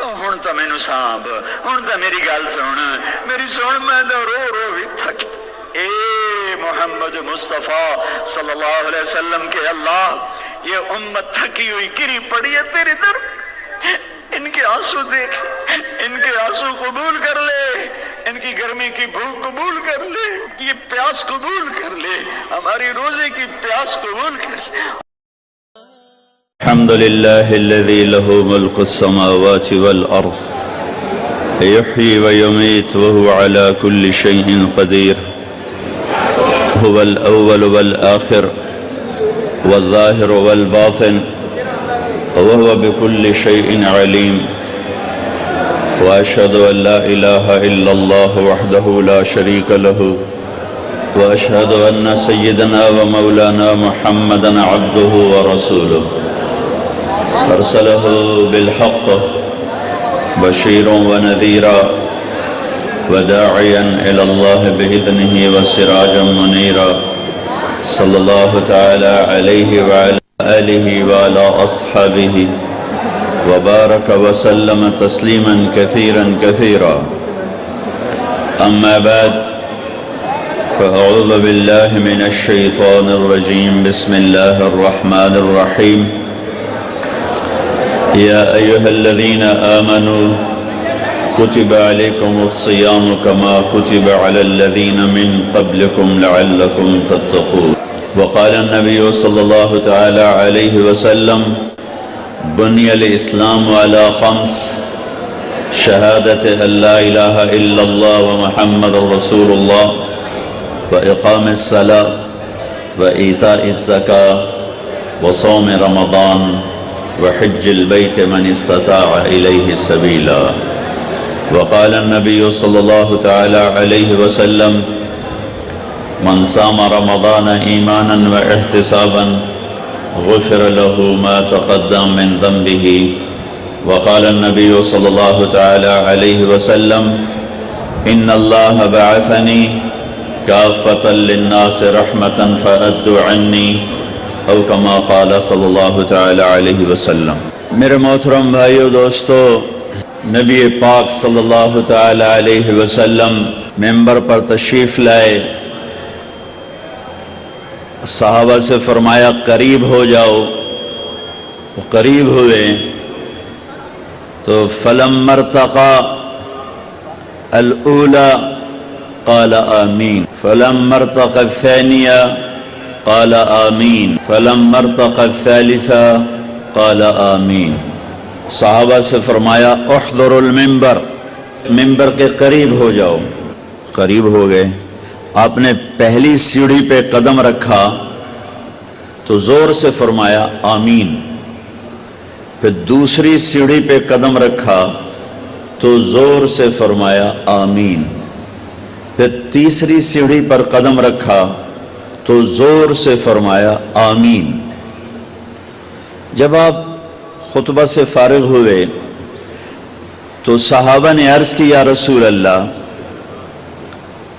ہن تو مینوں سانب، ہن تو میری گل سن، میری سن، میں تو رو رو بھی تھک۔ اے محمد مصطفیٰ صلی اللہ علیہ وسلم کے اللہ، یہ امت تھکی ہوئی گری پڑی ہے تیرے در، ان کے آنسو دیکھ، ان کے آنسو قبول کر لے، ان کی گرمی کی بھوک قبول کر لے، یہ پیاس قبول کر لے، ہماری روزے کی پیاس قبول کر لے۔ الحمد لله الذي له ملك السماوات والأرض يحيي ويميت وهو على كل شيء قدير، هو الأول والآخر والظاهر والباطن وهو بكل شيء عليم، وأشهد أن لا إله إلا الله وحده لا شريك له، وأشهد أن سيدنا ومولانا محمدا عبده ورسوله، أرسله بالحق بشيرا ونذيرا وداعيا إلى الله بإذنه وسراجا منيرا، صلى الله تعالى عليه وعلى آله وعلى أصحابه وبارك وسلم تسليما كثيرا كثيرا. أما بعد، فأعوذ بالله من الشيطان الرجيم. بسم الله الرحمن الرحيم. يا أيها الذين آمنوا كتب عليكم الصيام كما كتب على الذين من قبلكم لعلكم تتقون. وقال النبي صلى الله تعالى عليه وسلم: بني الإسلام على 5: شهادة أن لا إله إلا الله ومحمد رسول الله، وإقام الصلاة، وإيتاء الزكاة، وصوم رمضان، وحج البيت من استطاع إليه سبيلا. وقال النبي صلى الله تعالى عليه وسلم: من صام رمضان إيمانا واحتسابا غفر له ما تقدم من ذنبه. وقال النبي صلى الله تعالى عليه وسلم: إن الله بعثني كافة للناس رحمة فأدوا عني، او کما قال صلی اللہ تعالی علیہ وسلم. میرے محترم بھائیو دوستو، نبی پاک صلی اللہ تعالی علیہ وسلم ممبر پر تشریف لائے، صحابہ سے فرمایا قریب ہو جاؤ، وہ قریب ہوئے تو فلما ارتقى الاولى قال آمین، فلما ارتقى الثانیہ قال آمین، فلما ارتقى الثالثة قال آمین. صحابہ سے فرمایا احضروا المنبر، ممبر کے قریب ہو جاؤ. قریب ہو گئے. آپ نے پہلی سیڑھی پہ قدم رکھا تو زور سے فرمایا آمین. پھر دوسری سیڑھی پہ قدم رکھا تو زور سے فرمایا آمین. پھر تیسری سیڑھی پر قدم رکھا تو زور سے فرمایا آمین. جب آپ خطبہ سے فارغ ہوئے تو صحابہ نے عرض کی یا رسول اللہ،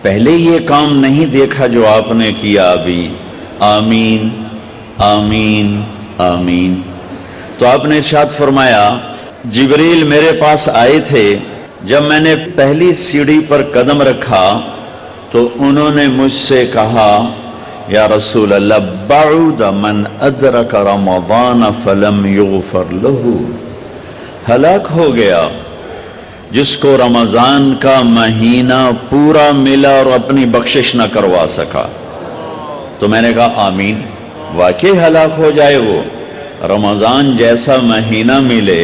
پہلے یہ کام نہیں دیکھا جو آپ نے کیا ابھی، آمین آمین آمین. تو آپ نے ارشاد فرمایا جبریل میرے پاس آئے تھے، جب میں نے پہلی سیڑھی پر قدم رکھا تو انہوں نے مجھ سے کہا یا رسول اللہ بعد من ادرک رمضان فلم یغفر له، ہلاک ہو گیا جس کو رمضان کا مہینہ پورا ملا اور اپنی بخشش نہ کروا سکا. تو میں نے کہا آمین. واقعی ہلاک ہو جائے وہ، رمضان جیسا مہینہ ملے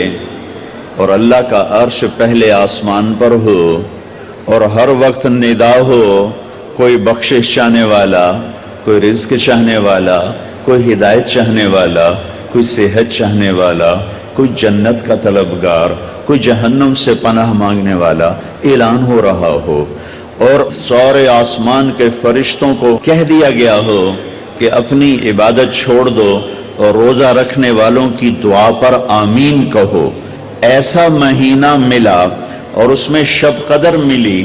اور اللہ کا عرش پہلے آسمان پر ہو اور ہر وقت ندا ہو، کوئی بخشش چاہنے والا، کوئی رزق چاہنے والا، کوئی ہدایت چاہنے والا، کوئی صحت چاہنے والا، کوئی جنت کا طلبگار، کوئی جہنم سے پناہ مانگنے والا اعلان ہو رہا ہو اور سورے آسمان کے فرشتوں کو کہہ دیا گیا ہو کہ اپنی عبادت چھوڑ دو اور روزہ رکھنے والوں کی دعا پر آمین کہو. ایسا مہینہ ملا اور اس میں شب قدر ملی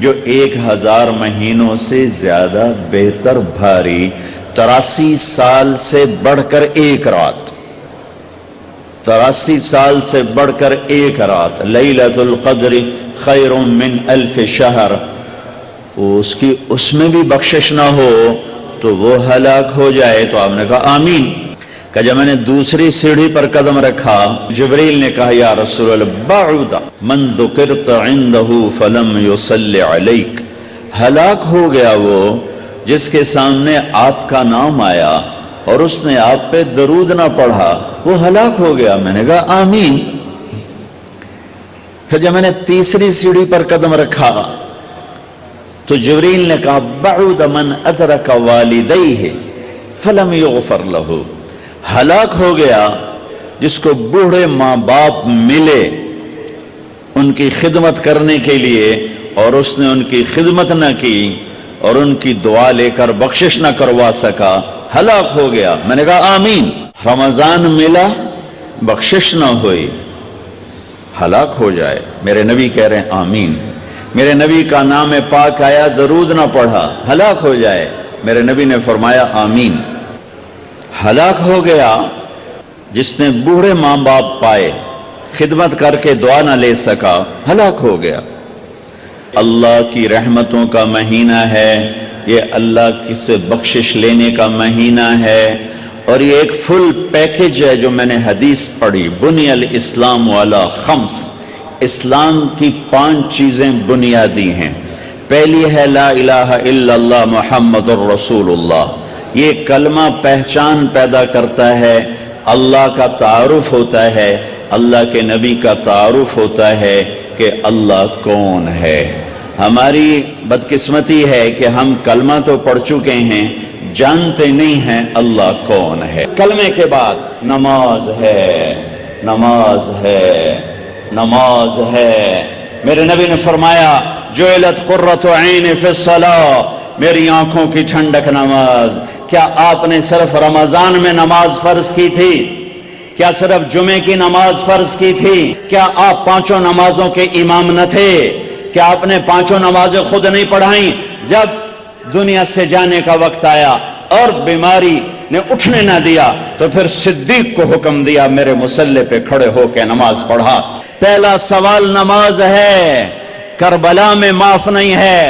جو 1000 مہینوں سے زیادہ بہتر بھاری، 83 سال سے بڑھ کر ایک رات. 83 سال سے بڑھ کر ایک رات، لیلۃ القدر خیر من الف شہر، اس میں بھی بخشش نہ ہو تو وہ ہلاک ہو جائے۔ تو آپ نے کہا آمین۔ کہ جب میں نے دوسری سیڑھی پر قدم رکھا، جبریل نے کہا یا رسول اللہ بعد من ذکرت عنده فلم يصلی علیک، ہلاک ہو گیا وہ جس کے سامنے آپ کا نام آیا اور اس نے آپ پہ درود نہ پڑھا، وہ ہلاک ہو گیا۔ میں نے کہا آمین۔ پھر جب میں نے تیسری سیڑھی پر قدم رکھا تو جبریل نے کہا بعد من ادرک والدیہ فلم یغفر لہ، ہلاک ہو گیا جس کو بوڑھے ماں باپ ملے ان کی خدمت کرنے کے لیے اور اس نے ان کی خدمت نہ کی اور ان کی دعا لے کر بخشش نہ کروا سکا، ہلاک ہو گیا۔ میں نے کہا آمین۔ رمضان ملا، بخشش نہ ہوئی، ہلاک ہو جائے۔ میرے نبی کہہ رہے ہیں آمین۔ میرے نبی کا نام پاک آیا، درود نہ پڑھا، ہلاک ہو جائے۔ میرے نبی نے فرمایا آمین۔ ہلاک ہو گیا جس نے بوڑھے ماں باپ پائے، خدمت کر کے دعا نہ لے سکا، ہلاک ہو گیا۔ اللہ کی رحمتوں کا مہینہ ہے، یہ اللہ کی سے بخشش لینے کا مہینہ ہے، اور یہ ایک فل پیکج ہے جو میں نے حدیث پڑھی، بنی الاسلام والا خمس، اسلام کی 5 چیزیں بنیادی ہیں۔ پہلی ہے لا الہ الا اللہ محمد الرسول اللہ، یہ کلمہ پہچان پیدا کرتا ہے، اللہ کا تعارف ہوتا ہے، اللہ کے نبی کا تعارف ہوتا ہے کہ اللہ کون ہے۔ ہماری بدقسمتی ہے کہ ہم کلمہ تو پڑھ چکے ہیں، جانتے نہیں ہیں اللہ کون ہے۔ کلمے کے بعد نماز ہے، نماز ہے، نماز ہے۔ میرے نبی نے فرمایا جعلت قرۃ عین فی الصلاۃ، میری آنکھوں کی ٹھنڈک نماز۔ کیا آپ نے صرف رمضان میں نماز فرض کی تھی؟ کیا صرف جمعے کی نماز فرض کی تھی؟ کیا آپ 5 نمازوں کے امام نہ تھے؟ کیا آپ نے 5 نمازیں خود نہیں پڑھائیں؟ جب دنیا سے جانے کا وقت آیا اور بیماری نے اٹھنے نہ دیا تو پھر صدیق کو حکم دیا میرے مصلی پہ کھڑے ہو کے نماز پڑھا۔ پہلا سوال نماز ہے۔ کربلا میں معاف نہیں ہے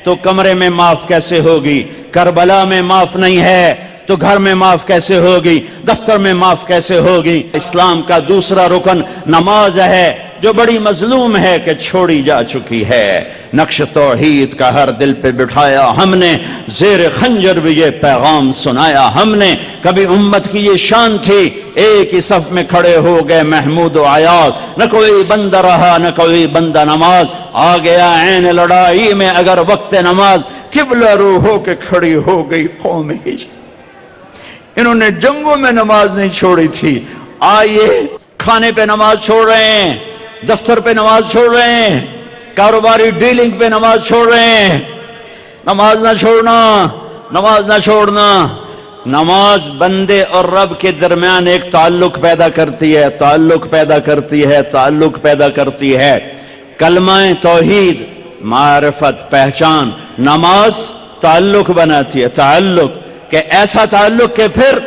تو کمرے میں معاف کیسے ہوگی؟ کربلا میں معاف نہیں ہے تو گھر میں معاف کیسے ہوگی؟ دفتر میں معاف کیسے ہوگی؟ اسلام کا دوسرا رکن نماز ہے، جو بڑی مظلوم ہے کہ چھوڑی جا چکی ہے۔ نقش توحید کا ہر دل پہ بٹھایا ہم نے، زیر خنجر بھی یہ پیغام سنایا ہم نے۔ کبھی امت کی یہ شان تھی، ایک ہی صف میں کھڑے ہو گئے محمود و عیاض، نہ کوئی بندہ رہا نہ کوئی بندہ نماز۔ آ گیا عین لڑائی میں اگر وقت نماز، قبلہ رو ہو کے کھڑی ہو گئی قوم ہجر۔ انہوں نے جنگوں میں نماز نہیں چھوڑی تھی، آئیے کھانے پہ نماز چھوڑ رہے ہیں، دفتر پہ نماز چھوڑ رہے ہیں، کاروباری ڈیلنگ پہ نماز چھوڑ رہے ہیں۔ نماز نہ چھوڑنا، نماز نہ چھوڑنا۔ نماز بندے اور رب کے درمیان ایک تعلق پیدا کرتی ہے، تعلق پیدا کرتی ہے، تعلق پیدا کرتی ہے۔ کلمہ توحید، معرفت، پہچان، نماز تعلق بناتی ہے، تعلق، کہ ایسا تعلق کہ پھر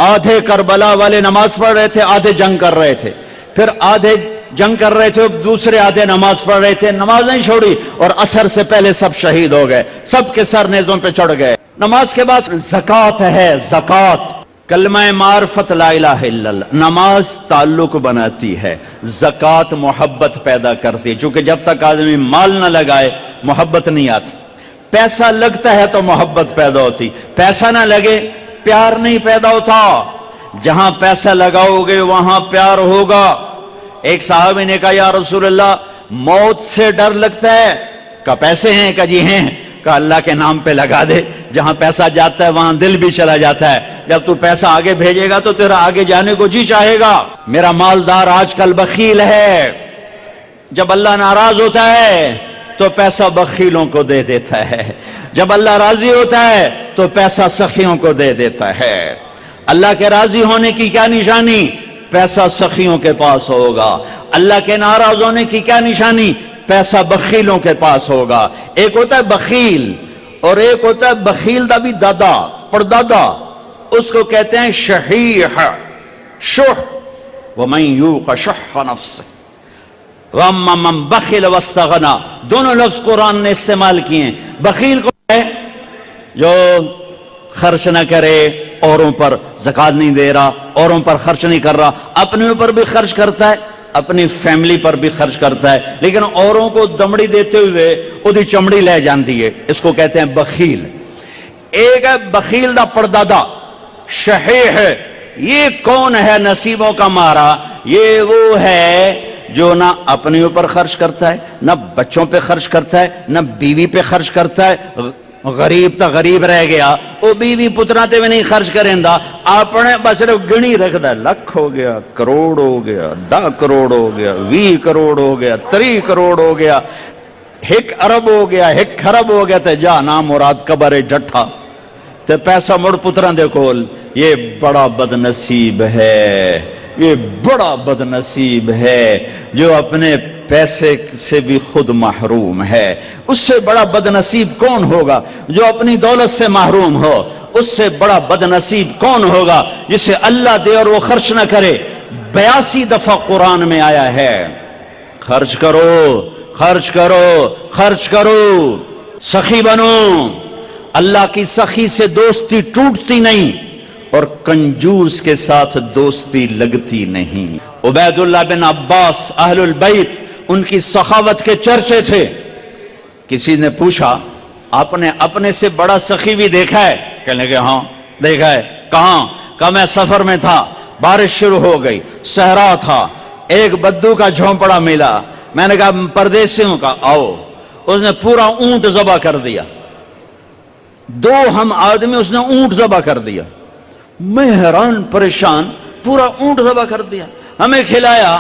آدھے کربلا والے نماز پڑھ رہے تھے، آدھے جنگ کر رہے تھے، پھر آدھے جنگ کر رہے تھے، دوسرے آدھے نماز پڑھ رہے تھے، نماز نہیں چھوڑی، اور عصر سے پہلے سب شہید ہو گئے، سب کے سر نیزوں پہ چڑھ گئے۔ نماز کے بعد زکوٰۃ ہے، زکوٰۃ، کلمہ معرفت لا الہ الا اللہ۔ نماز تعلق بناتی ہے، زکوٰۃ محبت پیدا کرتی ہے، چونکہ جب تک آدمی مال نہ لگائے محبت نہیں آتی۔ پیسہ لگتا ہے تو محبت پیدا ہوتی، پیسہ نہ لگے پیار نہیں پیدا ہوتا۔ جہاں پیسہ لگاؤ گے وہاں پیار ہوگا۔ ایک صحابی نے کہا یا رسول اللہ موت سے ڈر لگتا ہے، کہا پیسے ہیں؟ کہا جی ہیں۔ کہا اللہ کے نام پہ لگا دے، جہاں پیسہ جاتا ہے وہاں دل بھی چلا جاتا ہے۔ جب تو پیسہ آگے بھیجے گا تو تیرا آگے جانے کو جی چاہے گا۔ میرا مالدار آج کل بخیل ہے، جب اللہ ناراض ہوتا ہے تو پیسہ بخیلوں کو دے دیتا ہے، جب اللہ راضی ہوتا ہے تو پیسہ سخیوں کو دے دیتا ہے۔ اللہ کے راضی ہونے کی کیا نشانی؟ پیسہ سخیوں کے پاس ہوگا۔ اللہ کے ناراض ہونے کی کیا نشانی؟ پیسہ بخیلوں کے پاس ہوگا۔ ایک ہوتا ہے بخیل اور ایک ہوتا ہے بخیل دا بھی دادا، پردادا، اس کو کہتے ہیں شحیح، شح، وَمَن يُوقَ شُحَّ نَفْسِهِ وَأَمَّا مَن بَخِلَ وَاسْتَغْنَىٰ، دونوں لفظ قرآن نے استعمال کیے ہیں۔ بخیل کو ہے جو خرچ نہ کرے، اوروں پر زکات نہیں دے رہا، اوروں پر خرچ نہیں کر رہا، اپنے اوپر بھی خرچ کرتا ہے، اپنی فیملی پر بھی خرچ کرتا ہے، لیکن اوروں کو دمڑی دیتے ہوئے اودی چمڑی لے جاندی ہے، اس کو کہتے ہیں بخیل۔ ایک ہے بخیل دا پردادا، شحیح ہے۔ یہ کون ہے نصیبوں کا مارا؟ یہ وہ ہے جو نہ اپنے اوپر خرچ کرتا ہے، نہ بچوں پہ خرچ کرتا ہے، نہ بیوی پہ خرچ کرتا ہے۔ غریب تا غریب رہ گیا، وہ بیوی پترا تے بھی نہیں خرچ کریں دا، اپنے بس صرف گنی رکھدا ہے، لاکھ ہو گیا، کروڑ ہو گیا، 10 کروڑ ہو گیا، 20 کروڑ ہو گیا، 30 کروڑ ہو گیا، 1 ارب ہو گیا، 1 خرب ہو گیا، تے جا نام مراد قبر جٹھا تے پیسہ مڑ پتران دے کول۔ یہ بڑا بد نصیب ہے، یہ بڑا بد نصیب ہے جو اپنے پیسے سے بھی خود محروم ہے۔ اس سے بڑا بد نصیب کون ہوگا جو اپنی دولت سے محروم ہو؟ اس سے بڑا بد نصیب کون ہوگا جسے اللہ دے اور وہ خرچ نہ کرے؟ 82 دفعہ قرآن میں آیا ہے خرچ کرو، خرچ کرو، خرچ کرو، سخی بنو۔ اللہ کی سخی سے دوستی ٹوٹتی نہیں اور کنجوس کے ساتھ دوستی لگتی نہیں۔ عبید اللہ بن عباس اہل البیت، ان کی سخاوت کے چرچے تھے۔ کسی نے پوچھا آپ نے اپنے سے بڑا سخی بھی دیکھا ہے؟ کہنے لگے ہاں دیکھا ہے۔ کہاں؟ کہا میں سفر میں تھا، بارش شروع ہو گئی، صحرا تھا، ایک بدو کا جھونپڑا ملا، میں نے کہا پردیسیوں کا آؤ، اس نے پورا اونٹ ذبح کر دیا، 2 ہم آدمی اس نے اونٹ ذبح کر دیا۔ میں حیران پریشان، پورا اونٹ ذبح کر دیا، ہمیں کھلایا،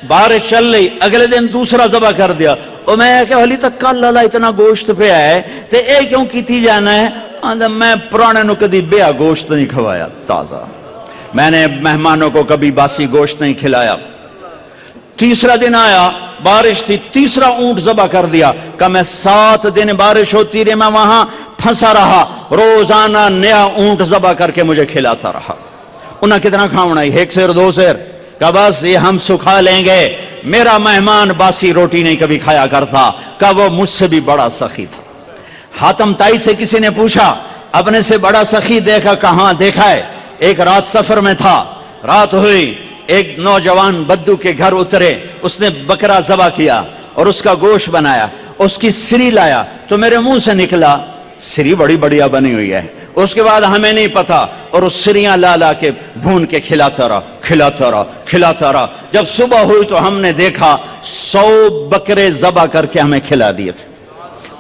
بارش چل رہی، اگلے دن دوسرا ذبح کر دیا۔ اور میں کہ حالی تک کل اللہ اتنا گوشت پہ آئے تے اے کیوں کیتی جانا ہے؟ آندھا میں پرانے نو کدی بیا گوشت نہیں کھوایا تازہ، میں نے مہمانوں کو کبھی باسی گوشت نہیں کھلایا۔ تیسرا دن آیا، بارش تھی، تیسرا اونٹ ذبح کر دیا۔ کہ میں 7 دن بارش ہوتی رہی، میں وہاں پھنسا رہا، روزانہ نیا اونٹ ذبح کر کے مجھے کھلاتا رہا۔ انہیں کتنا کھاونا ہے؟ 1 سیر 2 سیر؟ کہ بس یہ ہم سکھا لیں گے۔ میرا مہمان باسی روٹی نہیں کبھی کھایا کرتا، کہ وہ مجھ سے بھی بڑا سخی تھا۔ حاتم تائی سے کسی نے پوچھا اپنے سے بڑا سخی دیکھا؟ کہاں دیکھا ہے؟ ایک رات سفر میں تھا، رات ہوئی، ایک نوجوان بدو کے گھر اترے، اس نے بکرا ذبح کیا اور اس کا گوشت بنایا، اس کی سری لایا تو میرے منہ سے نکلا سری بڑی بڑھیا بنی ہوئی ہے۔ اس کے بعد ہمیں نہیں پتا، اور اس سریاں لا لا کے بھون کے کھلاتا رہا، کھلاتا رہا، کھلاتا رہا۔ جب صبح ہوئی تو ہم نے دیکھا 100 بکرے ذبح کر کے ہمیں کھلا دیے تھے۔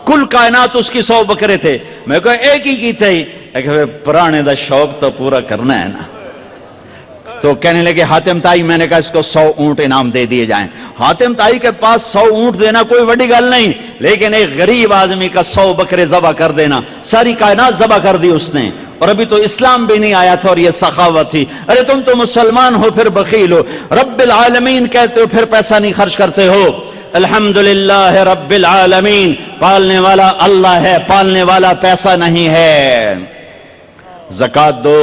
کل کائنات اس کی 100 بکرے تھے، میں کہا ایک ہی کی تھے، پرانے دا شوق تو پورا کرنا ہے نا۔ تو کہنے لگے حاتم تائی، میں نے کہا اس کو 100 اونٹ انعام دے دیے جائیں۔ حاتم تائی کے پاس 100 اونٹ دینا کوئی بڑی گل نہیں، لیکن ایک غریب آدمی کا 100 بکرے ذبح کر دینا، ساری کائنات ذبح کر دی اس نے، اور ابھی تو اسلام بھی نہیں آیا تھا اور یہ سخاوت تھی۔ ارے تم تو مسلمان ہو پھر بخیل ہو، رب العالمین کہتے ہو پھر پیسہ نہیں خرچ کرتے ہو۔ الحمدللہ رب العالمین، پالنے والا اللہ ہے، پالنے والا پیسہ نہیں ہے۔ زکات دو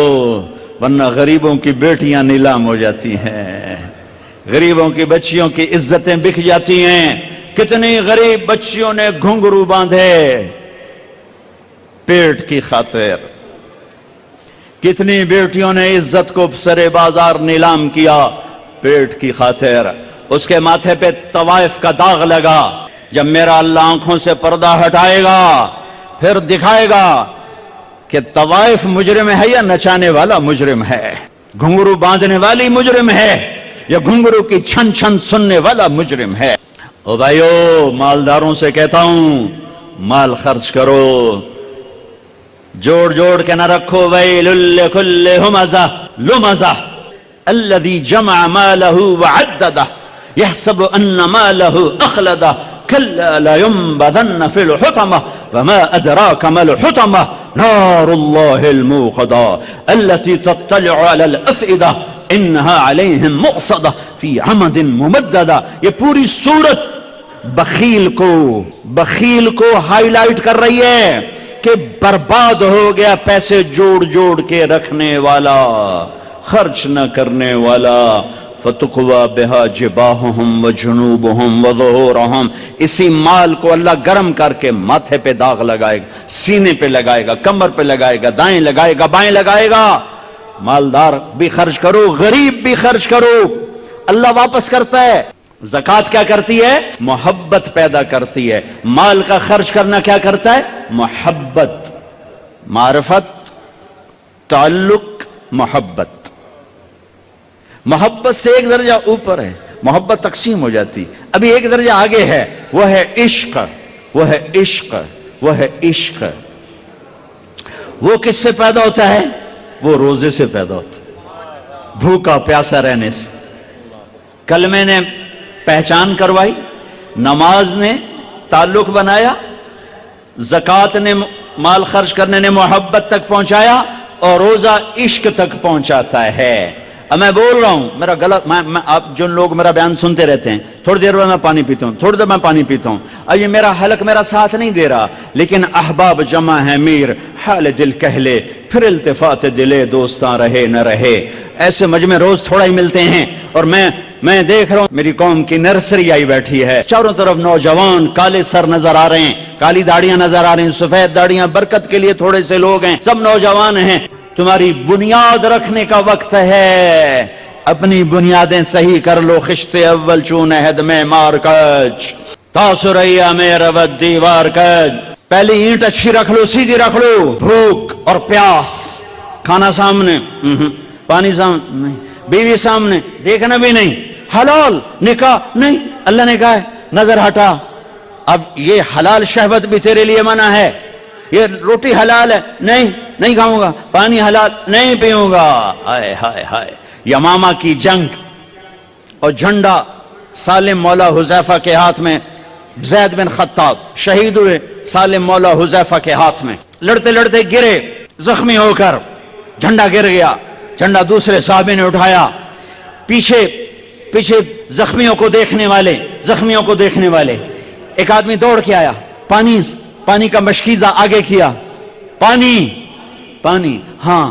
ورنہ غریبوں کی بیٹیاں نیلام ہو جاتی ہیں، غریبوں کی بچیوں کی عزتیں بک جاتی ہیں۔ کتنی غریب بچیوں نے گھنگرو باندھے پیٹ کی خاطر، کتنی بیٹیوں نے عزت کو سرے بازار نیلام کیا پیٹ کی خاطر۔ اس کے ماتھے پہ طوائف کا داغ لگا۔ جب میرا اللہ آنکھوں سے پردہ ہٹائے گا پھر دکھائے گا کہ طوائف مجرم ہے یا نچانے والا مجرم ہے، گھنگرو باندھنے والی مجرم ہے یا گھنگرو کی چھن چھن سننے والا مجرم ہے۔ او بھائیو، مالداروں سے کہتا ہوں مال خرچ کرو، جوڑ جوڑ کے نہ رکھو۔ ویل لکل ہمزہ لمزہ الذی جمع مالہ وعددہ یحسب ان مالہ اخلدہ کلا لینبذن فی الحطمہ وما ادراک ما الحطمہ نار اللہ الموقدہ التي تطلع على الافئدہ انہا علیہم مؤصدہ فی عمد ممددہ۔ یہ پوری صورت بخیل کو ہائی لائٹ کر رہی ہے کہ برباد ہو گیا پیسے جوڑ جوڑ کے رکھنے والا، خرچ نہ کرنے والا، فتقوى بها جباههم وجنوبهم وظهورهم. اسی مال کو اللہ گرم کر کے ماتھے پہ داغ لگائے گا، سینے پہ لگائے گا، کمر پہ لگائے گا، دائیں لگائے گا، بائیں لگائے گا. مالدار بھی خرچ کرو، غریب بھی خرچ کرو، اللہ واپس کرتا ہے. زکوٰۃ کیا کرتی ہے؟ محبت پیدا کرتی ہے. مال کا خرچ کرنا کیا کرتا ہے؟ محبت، معرفت، تعلق، محبت. محبت سے ایک درجہ اوپر ہے، محبت تقسیم ہو جاتی. ابھی ایک درجہ آگے ہے، وہ ہے عشق. وہ ہے عشق، وہ ہے عشق. وہ کس سے پیدا ہوتا ہے؟ وہ روزے سے پیدا ہوتا ہے، بھوکا پیاسا رہنے سے. کلمے نے پہچان کروائی، نماز نے تعلق بنایا، زکوٰۃ نے مال خرچ کرنے نے محبت تک پہنچایا، اور روزہ عشق تک پہنچاتا ہے. اب میں بول رہا ہوں، میرا غلط، آپ جو لوگ میرا بیان سنتے رہتے ہیں، تھوڑی دیر بعد میں پانی پیتا ہوں، تھوڑی دیر میں پانی پیتا ہوں. اب یہ میرا حلق میرا ساتھ نہیں دے رہا، لیکن احباب جمع ہے میر، حال دل کہہ لے، پھر التفات دلے دوستاں رہے نہ رہے. ایسے مجمع روز تھوڑا ہی ملتے ہیں، اور میں دیکھ رہا ہوں میری قوم کی نرسری آئی بیٹھی ہے، چاروں طرف نوجوان، کالے سر نظر آ رہے ہیں، کالی داڑیاں نظر آ رہی ہیں، سفید داڑیاں، برکت کے لیے تھوڑے سے لوگ ہیں، سب نوجوان ہیں. تمہاری بنیاد رکھنے کا وقت ہے، اپنی بنیادیں صحیح کر لو. خشت اول چون عہد میں مار کج، تاثریا میں ربت دیوار کج. پہلی اینٹ اچھی رکھ لو، سیدھی رکھ لو. بھوک اور پیاس، کھانا سامنے، پانی سامنے، بیوی سامنے، دیکھنا بھی نہیں، حلال نکاح نہیں، اللہ نے کہا ہے نظر ہٹا. اب یہ حلال شہوت بھی تیرے لیے منع ہے. یہ روٹی حلال ہے، نہیں کھاؤں گا. پانی حلال، نہیں پیوں گا. ہائے ہائے ہائے. یمامہ کی جنگ اور جھنڈا سالم مولا حذیفہ کے ہاتھ میں، زید بن خطاب شہید ہوئے سالم مولا حذیفہ کے ہاتھ میں. لڑتے لڑتے گرے زخمی ہو کر، جھنڈا گر گیا. جھنڈا دوسرے صحابی نے اٹھایا. پیچھے زخمیوں کو دیکھنے والے ایک آدمی دوڑ کے آیا، پانی کا مشکیزہ آگے کیا. پانی، ہاں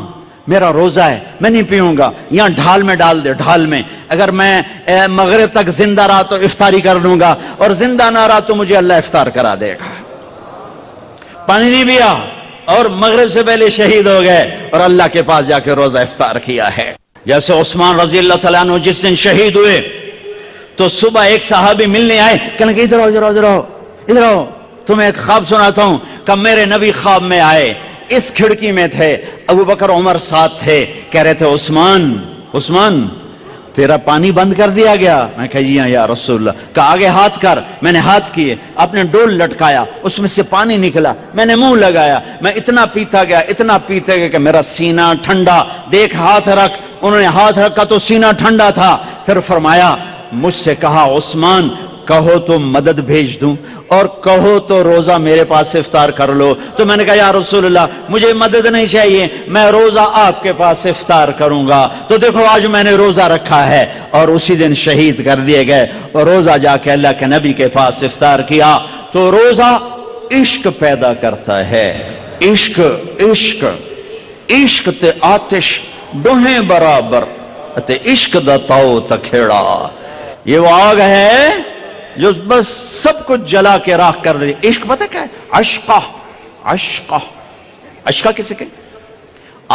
میرا روزہ ہے، میں نہیں پیوں گا. یہاں ڈھال میں ڈال دے، ڈھال میں. اگر میں مغرب تک زندہ رہا تو افطاری کر لوں گا، اور زندہ نہ رہا تو مجھے اللہ افطار کرا دے گا. پانی نہیں پیا اور مغرب سے پہلے شہید ہو گئے، اور اللہ کے پاس جا کے روزہ افطار کیا ہے. جیسے عثمان رضی اللہ تعالیٰ عنہ جس دن شہید ہوئے تو صبح ایک صحابی ملنے آئے، کہنے کہ ادھر آؤ، تمہیں ایک خواب سناتا ہوں. کہ میرے نبی خواب میں آئے، اس کھڑکی میں تھے، ابو بکر عمر ساتھ تھے، کہہ رہے تھے عثمان تیرا پانی بند کر دیا گیا. میں کہا جی ہاں یا رسول اللہ. کہا آگے ہاتھ کر. میں نے ہاتھ کیے، اپنے ڈول لٹکایا، اس میں سے پانی نکلا، میں نے منہ لگایا، میں اتنا پیتا گیا کہ میرا سینہ ٹھنڈا. دیکھ ہاتھ رکھ. انہوں نے ہاتھ رکھا تو سینہ ٹھنڈا تھا. پھر فرمایا، مجھ سے کہا عثمان کہو تو مدد بھیج دوں، اور کہو تو روزہ میرے پاس افطار کر لو. تو میں نے کہا یا رسول اللہ مجھے مدد نہیں چاہیے، میں روزہ آپ کے پاس افطار کروں گا. تو دیکھو آج میں نے روزہ رکھا ہے، اور اسی دن شہید کر دیے گئے، اور روزہ جا کے اللہ کے نبی کے پاس افطار کیا. تو روزہ عشق پیدا کرتا ہے. عشق تے آتش دوہیں برابر، تے عشق دا تاؤ تکھیڑا. یہ وہ آگ ہے جو بس سب کچھ جلا کے راکھ کر دے. عشق پتہ کیا ہے؟ عشقہ کسے کہ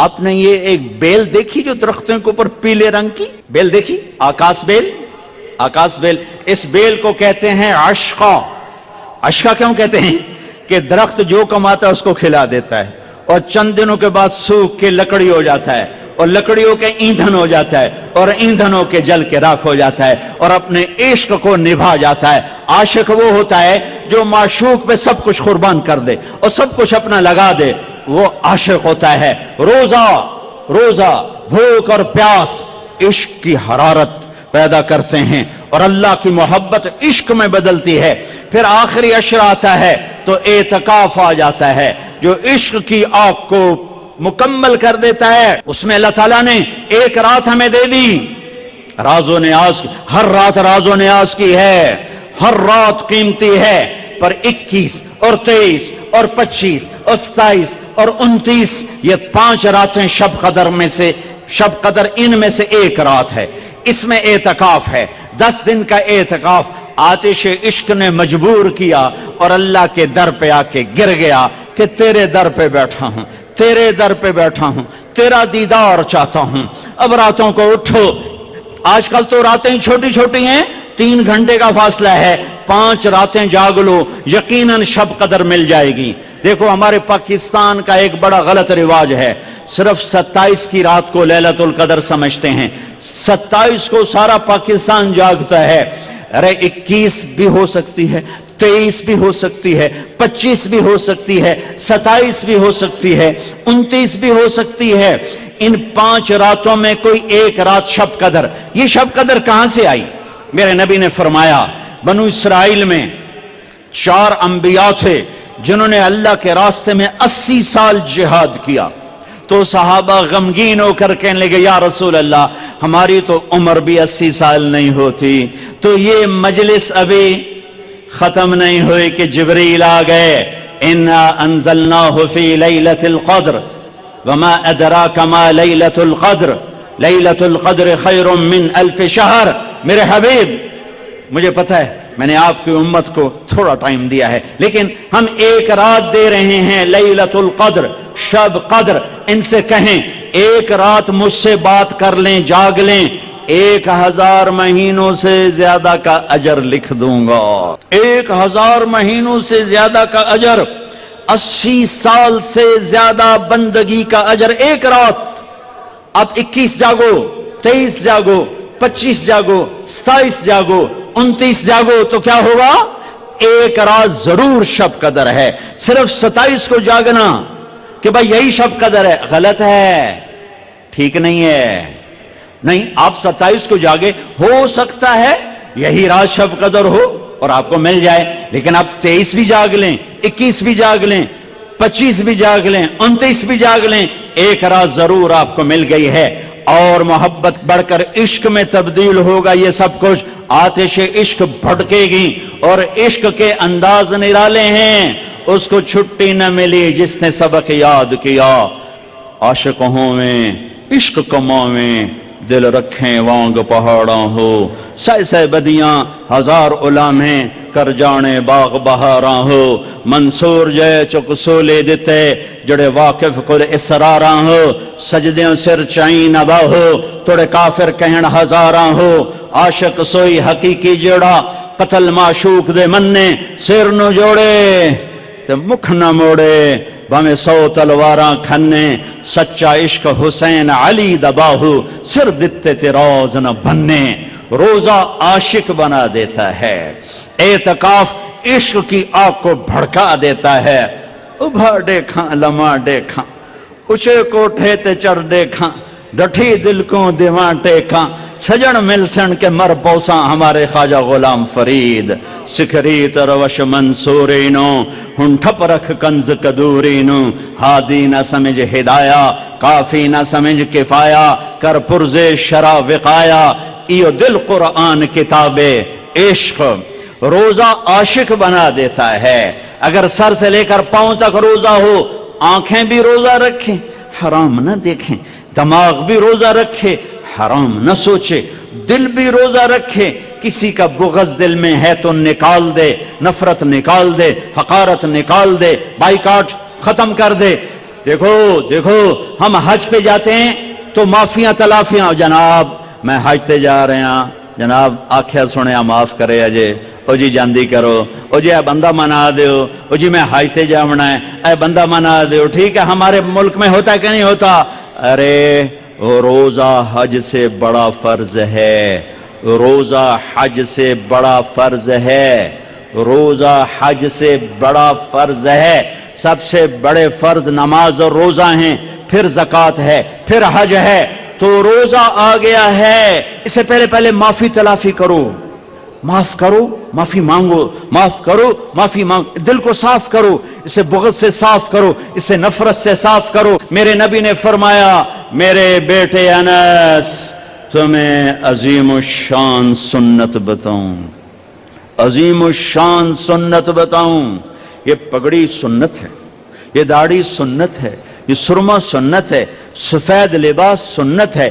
آپ نے یہ ایک بیل دیکھی جو درختوں کے اوپر پیلے رنگ کی بیل دیکھی؟ آکاش بیل. اس بیل کو کہتے ہیں عشقہ. عشقہ کیوں کہتے ہیں؟ کہ درخت جو کماتا ہے اس کو کھلا دیتا ہے، اور چند دنوں کے بعد سوکھ کے لکڑی ہو جاتا ہے، اور لکڑیوں کے ایندھن ہو جاتا ہے، اور ایندھنوں کے جل کے راکھ ہو جاتا ہے، اور اپنے عشق کو نبھا جاتا ہے. عاشق وہ ہوتا ہے جو معشوق پہ سب کچھ قربان کر دے اور سب کچھ اپنا لگا دے، وہ عاشق ہوتا ہے. روزہ بھوک اور پیاس عشق کی حرارت پیدا کرتے ہیں، اور اللہ کی محبت عشق میں بدلتی ہے. پھر آخری عشر آتا ہے تو اعتکاف آ جاتا ہے جو عشق کی آگ کو مکمل کر دیتا ہے. اس میں اللہ تعالیٰ نے ایک رات ہمیں دے دی، راز و نیاز، ہر رات راز و نیاز کی ہے، ہر رات قیمتی ہے. پر 21 اور 23 اور 25 اور 27 اور 29 یہ 5 راتیں شب قدر ان میں سے ایک رات ہے. اس میں اعتکاف ہے، 10 دن کا اعتکاف آتش عشق نے مجبور کیا اور اللہ کے در پہ آ کے گر گیا کہ تیرے در پہ بیٹھا ہوں، تیرے در پہ بیٹھا ہوں، تیرا دیدار چاہتا ہوں۔ اب راتوں کو اٹھو، آج کل تو راتیں چھوٹی چھوٹی ہیں، 3 گھنٹے کا فاصلہ ہے، 5 راتیں جاگ لو، یقیناً شب قدر مل جائے گی۔ دیکھو ہمارے پاکستان کا ایک بڑا غلط رواج ہے، صرف 27 کی رات کو لیلۃ القدر سمجھتے ہیں، 27 کو سارا پاکستان جاگتا ہے۔ ارے 21 بھی ہو سکتی ہے، 23 بھی ہو سکتی ہے، 25 بھی ہو سکتی ہے، 27 بھی ہو سکتی ہے، 29 بھی ہو سکتی ہے۔ ان 5 راتوں میں کوئی ایک رات شب قدر، یہ شب قدر کہاں سے آئی؟ میرے نبی نے فرمایا بنو اسرائیل میں 4 انبیاء تھے جنہوں نے اللہ کے راستے میں 80 سال جہاد کیا۔ تو صحابہ غمگین ہو کر کہنے لگے یا رسول اللہ ہماری تو عمر بھی 80 سال نہیں ہوتی، تو یہ مجلس ابھی ختم نہیں ہوئی کہ جبریل آ گئے، انا انزلناہ فی لیلۃ القدر وما ادراک ما لیلۃ القدر لیلۃ القدر خیر من 1000 شہر۔ میرے حبیب مجھے پتہ ہے میں نے آپ کی امت کو تھوڑا ٹائم دیا ہے، لیکن ہم ایک رات دے رہے ہیں لیلۃ القدر، شب قدر۔ ان سے کہیں ایک رات مجھ سے بات کر لیں، جاگ لیں، 1000 مہینوں سے زیادہ کا اجر لکھ دوں گا، 1000 مہینوں سے زیادہ کا اجر، 80 سال سے زیادہ بندگی کا اجر ایک رات۔ اب 21 جاگو، 23 جاگو، 25 جاگو، 27 جاگو، 29 جاگو، تو کیا ہوگا؟ ایک رات ضرور شب قدر ہے۔ صرف 27 کو جاگنا کہ بھائی یہی شب قدر ہے، غلط ہے، ٹھیک نہیں ہے۔ نہیں، آپ 27 کو جاگے، ہو سکتا ہے یہی رات شب قدر ہو اور آپ کو مل جائے، لیکن آپ 23 بھی جاگ لیں، 21 بھی جاگ لیں، 25 بھی جاگ لیں، 29 بھی جاگ لیں، ایک رات ضرور آپ کو مل گئی ہے۔ اور محبت بڑھ کر عشق میں تبدیل ہوگا یہ سب کچھ، آتش عشق بھڑکے گی اور عشق کے انداز نرالے ہیں، اس کو چھٹی نہ ملی جس نے سبق یاد کیا۔ عاشق ہوں میں عشق کماں میں دل رکھیں وانگ پہاڑاں ہو، سہ بدیاں 1000 علامیں کر جانے باغ بہاراں ہو، منصور جے چک سولے دیتے جڑے واقف کل اسراراں ہو، سجدیاں سر چائیں نبا ہو توڑے کافر کہن ہزاراں ہو، عاشق سوئی حقیقی جڑا قتل معشوق دے مننے سر نو جوڑے تے مکھ نہ موڑے، بھامے 100 تلواراں کھنے، سچا عشق حسین علی دباہو سر دتے تے روز نہ بننے۔ روزہ عاشق بنا دیتا ہے، اعتکاف عشق کی آگ کو بھڑکا دیتا ہے۔ ابھا دیکھاں لمحہ دیکھاں، اچھے کوٹھے تے چڑھ دیکھاں، ڈٹھی دل کو دیواں ٹیکاں، سجن مل سن کے مر پوساں ہمارے خواجہ غلام فرید، سکھری تروش منصورینو ہن ٹھپ رکھ کنز کدورینو، ہادی نہ سمجھ ہدایا کافی نہ سمجھ کفایا، کر پرزے شرع وقایا، ایو دل قرآن کتاب عشق۔ روزہ عاشق بنا دیتا ہے۔ اگر سر سے لے کر پاؤں تک روزہ ہو، آنکھیں بھی روزہ رکھیں حرام نہ دیکھیں، دماغ بھی روزہ رکھے حرام نہ سوچے، دل بھی روزہ رکھے، کسی کا بغض دل میں ہے تو نکال دے، نفرت نکال دے، حقارت نکال دے، بائیکاٹ ختم کر دے۔ دیکھو دیکھو ہم حج پہ جاتے ہیں تو معافیاں تلافیاں، جناب میں حج تے جا رہے ہیں، جناب آکھیا سنے معاف کرے اجے، او جی جاندی کرو، او جی اے بندہ منا دیو، او جی میں حج تے جاونا ہے، اے بندہ منا دیو۔ ٹھیک ہے ہمارے ملک میں ہوتا ہے کہ نہیں ہوتا؟ ارے روزہ حج سے بڑا فرض ہے، روزہ حج سے بڑا فرض ہے، روزہ حج سے بڑا فرض ہے۔ سب سے بڑے فرض نماز اور روزہ ہیں، پھر زکوٰۃ ہے، پھر حج ہے، تو روزہ آ گیا ہے۔ اس سے پہلے معافی تلافی کرو، معاف کرو معافی مانگو، معاف کرو معافی مانگ، دل کو صاف کرو، اسے بغض سے صاف کرو، اسے نفرت سے صاف کرو۔ میرے نبی نے فرمایا میرے بیٹے انس تمہیں عظیم الشان سنت بتاؤں، عظیم الشان سنت بتاؤں۔ یہ پگڑی سنت ہے، یہ داڑھی سنت ہے، یہ سرما سنت ہے، سفید لباس سنت ہے،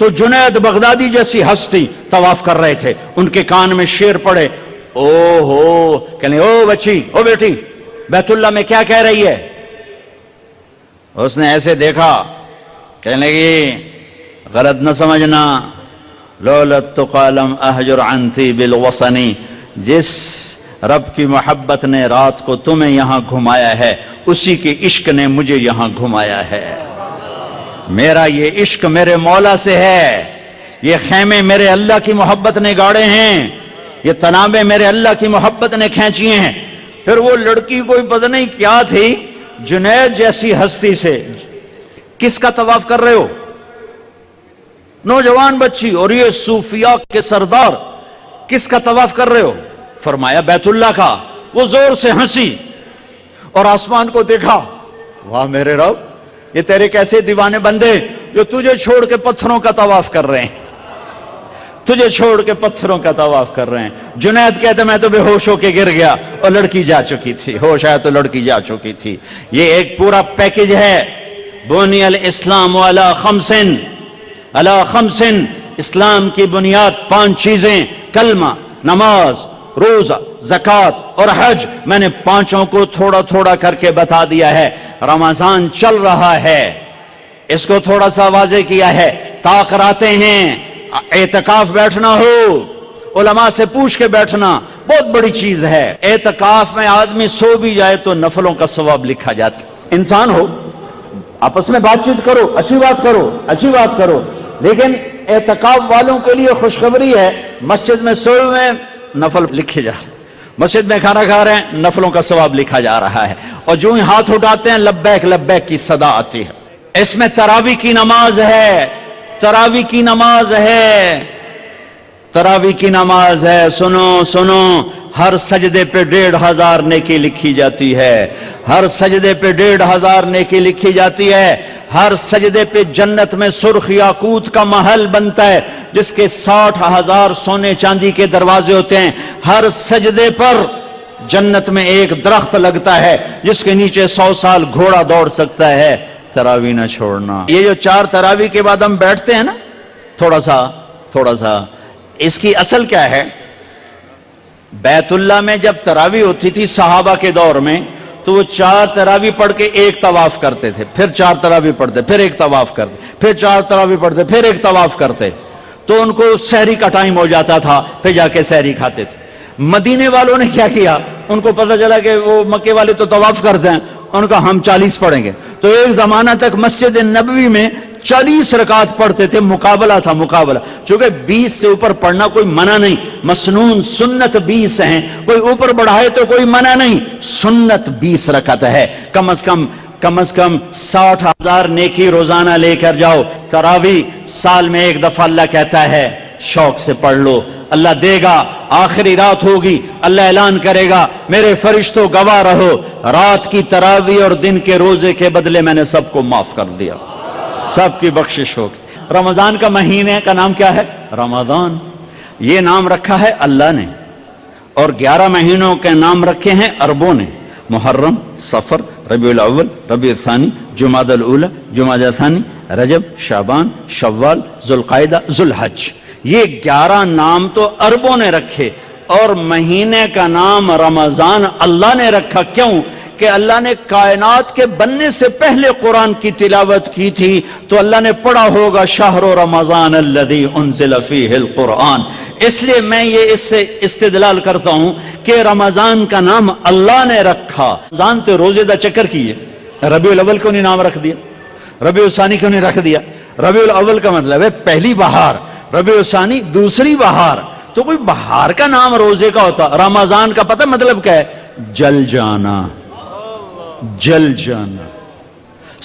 تو جنید بغدادی جیسی ہستی طواف کر رہے تھے، ان کے کان میں شعر پڑے، او ہو کہنے او بچی، او بیٹی، بیت اللہ میں کیا کہہ رہی ہے؟ اس نے ایسے دیکھا، کہنے لگی غلط نہ سمجھنا، لولت قالم احجر عنتی بالوصنی، جس رب کی محبت نے رات کو تمہیں یہاں گھمایا ہے، اسی کے عشق نے مجھے یہاں گھمایا ہے۔ میرا یہ عشق میرے مولا سے ہے، یہ خیمے میرے اللہ کی محبت نے گاڑے ہیں، یہ تنابیں میرے اللہ کی محبت نے کھینچی ہیں۔ پھر وہ لڑکی کوئی پتہ نہیں کیا تھی، جنید جیسی ہستی سے کس کا طواف کر رہے ہو؟ نوجوان بچی، اور یہ صوفیاء کے سردار کس کا طواف کر رہے ہو؟ فرمایا بیت اللہ کا۔ وہ زور سے ہنسی اور آسمان کو دیکھا، واہ میرے رب، یہ تیرے کیسے دیوانے بندے جو تجھے چھوڑ کے پتھروں کا طواف کر رہے ہیں، تجھے چھوڑ کے پتھروں کا طواف کر رہے ہیں۔ جنید کہتے میں تو بے ہوش ہو کے گر گیا اور لڑکی جا چکی تھی، ہوش آیا تو لڑکی جا چکی تھی۔ یہ ایک پورا پیکج ہے۔ بنی الاسلام علی خمسن، اسلام کی بنیاد 5 چیزیں، کلمہ، نماز، روزہ، زکوٰۃ اور حج۔ میں نے 5 کو تھوڑا تھوڑا کر کے بتا دیا ہے۔ رمضان چل رہا ہے، اس کو تھوڑا سا واضح کیا ہے۔ طاق راتے ہیں، اعتکاف بیٹھنا ہو، علماء سے پوچھ کے بیٹھنا بہت بڑی چیز ہے۔ اعتکاف میں آدمی سو بھی جائے تو نفلوں کا ثواب لکھا جاتا۔ انسان ہو، آپس میں بات چیت کرو، اچھی بات کرو، لیکن اعتکاف والوں کے لیے خوشخبری ہے، مسجد میں سوئے ہوئے نفل لکھے جا رہے ہیں، مسجد میں کھانا کھا رہے ہیں نفلوں کا ثواب لکھا جا رہا ہے، اور جو ہی ہاتھ اٹھاتے ہیں لبیک لبیک کی صدا آتی ہے۔ اس میں تراویح کی نماز ہے، تراویح کی نماز ہے۔ سنو، ہر سجدے پہ 1500 نیکی لکھی جاتی ہے، ہر سجدے پہ 1500 نیکی لکھی جاتی ہے۔ ہر سجدے پہ جنت میں سرخ یاقوت کا محل بنتا ہے جس کے 60,000 سونے چاندی کے دروازے ہوتے ہیں۔ ہر سجدے پر جنت میں ایک درخت لگتا ہے جس کے نیچے 100 سال گھوڑا دوڑ سکتا ہے۔ تراویح نہ چھوڑنا۔ یہ جو 4 تراویح کے بعد ہم بیٹھتے ہیں نا، تھوڑا سا اس کی اصل کیا ہے؟ بیت اللہ میں جب تراویح ہوتی تھی صحابہ کے دور میں، تو وہ 4 تراویح پڑھ کے ایک طواف کرتے تھے، پھر 4 تراویح پڑھتے، پھر ایک طواف کرتے، پھر 4 تراویح پڑھتے، پھر ایک طواف کرتے، تو ان کو سحری کا ٹائم ہو جاتا تھا، پھر جا کے سحری کھاتے تھے۔ مدینے والوں نے کیا کیا؟ ان کو پتہ چلا کہ وہ مکے والے تو طواف کرتے ہیں، ان کا ہم 40 پڑھیں گے، تو ایک زمانہ تک مسجد نبوی میں 40 رکعت پڑھتے تھے، مقابلہ تھا، چونکہ 20 سے اوپر پڑھنا کوئی منع نہیں، مسنون سنت 20 ہیں، کوئی اوپر بڑھائے تو کوئی منع نہیں، سنت 20 رکعت ہے، کم از کم 60,000 نیکی روزانہ لے کر جاؤ۔ تراویح سال میں ایک دفعہ اللہ کہتا ہے شوق سے پڑھ لو، اللہ دے گا، آخری رات ہوگی، اللہ اعلان کرے گا میرے فرشتوں گواہ رہو، رات کی تراویح اور دن کے روزے کے بدلے میں نے سب کو معاف کر دیا، سب کی بخشش ہوگی۔ رمضان کا مہینے کا نام کیا ہے؟ رمضان۔ یہ نام رکھا ہے اللہ نے، اور 11 مہینوں کے نام رکھے ہیں عربوں نے، محرم، صفر، ربیع الاول، ربیع الثانی، جمادی الاولی، جمادی الثانی، رجب، شعبان، شوال، ذوالقعدہ، ذوالحج۔ یہ 11 نام تو عربوں نے رکھے، اور مہینے کا نام رمضان اللہ نے رکھا۔ کیوں؟ کہ اللہ نے کائنات کے بننے سے پہلے قرآن کی تلاوت کی تھی، تو اللہ نے پڑھا ہوگا شہر رمضان الذی انزل فیہ القرآن۔ اس لیے میں یہ اس سے استدلال کرتا ہوں کہ رمضان کا نام اللہ نے رکھا۔ رمضان تو روزے دا چکر کیے، ربیع الاول کیوں نہیں نام رکھ دیا؟ ربیع الثانی کیوں نہیں رکھ دیا؟ ربیع الاول کا مطلب ہے پہلی بہار، ربیع الثانی دوسری بہار، تو کوئی بہار کا نام روزے کا ہوتا۔ رمضان کا پتہ مطلب کیا ہے؟ جل جانا، جل جانا۔